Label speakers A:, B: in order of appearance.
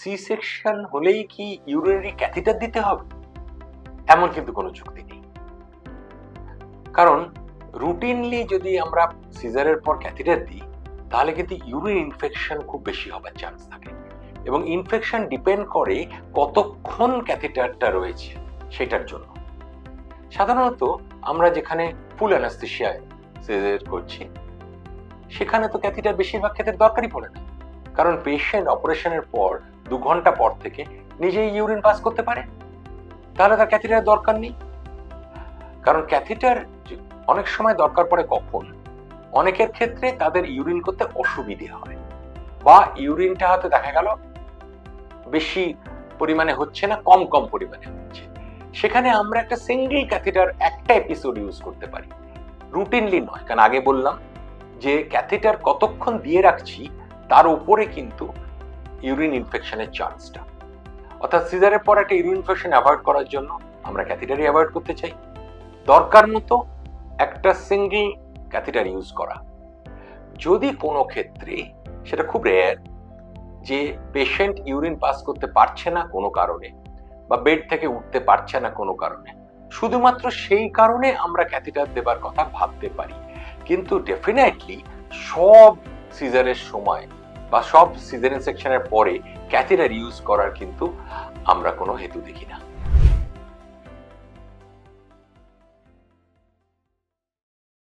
A: C section হলেই কি urinary catheter দিতে হবে এমন কিন্তু কোনো যুক্তি নেই। কারণ রুটিনলি যদি আমরা সিজারের পর ক্যাথিটার দিই তাহলে কিন্তু ইউরিন ইনফেকশন খুব বেশি হবার চান্স থাকে, এবং ইনফেকশন ডিপেন্ড করে কতক্ষণ ক্যাথিটারটা রয়েছে সেটার জন্য। সাধারণত আমরা যেখানে ফুল অ্যানাস্থেসিয়ায় সিজার করছি সেখানে তো ক্যাথিটার বেশিরভাগ ক্ষেত্রে দরকারই পড়ে না, কারণ পেশেন্ট অপারেশনের পর 2 ঘন্টা পর থেকে নিজেই ইউরিন পাস করতে পারে, তাহলে তার ক্যাথিটার দরকার নেই। কারণ ক্যাথিটার অনেক সময় দরকার পড়ে কখন, অনেকের ক্ষেত্রে তাদের ইউরিন করতে অসুবিধে হয়, বা ইউরিনটা হয়তো দেখা গেল বেশি পরিমাণে হচ্ছে না, কম কম পরিমাণে হচ্ছে, সেখানে আমরা একটা সিঙ্গেল ক্যাথিটার একটা এপিসোড ইউজ করতে পারি, রুটিনলি নয়। কারণ আগে বললাম যে ক্যাথিটার কতক্ষণ দিয়ে রাখছি তার উপরে কিন্তু ইউরিন ইনফেকশনের চান্সটা, অর্থাৎ সিজারের পর একটা ইউরিন ইনফেকশন অ্যাভয়েড করার জন্য আমরা ক্যাথিটারই অ্যাভয়েড করতে চাই। দরকার মতো একটা সিঙ্গেল ক্যাথিটার ইউজ করা। যদি কোনো ক্ষেত্রে, সেটা খুব রেয়ার, যে পেশেন্ট ইউরিন পাস করতে পারছে না কোনো কারণে বা বেড থেকে উঠতে পারছে না কোনো কারণে, শুধুমাত্র সেই কারণে আমরা ক্যাথিটার দেবার কথা ভাবতে পারি। কিন্তু ডেফিনেটলি সব সিজারের সময় বা সব সিজারিয়ান সেকশনের পরে ক্যাথিটার ইউজ করার কিন্তু আমরা কোনো হেতু দেখি না।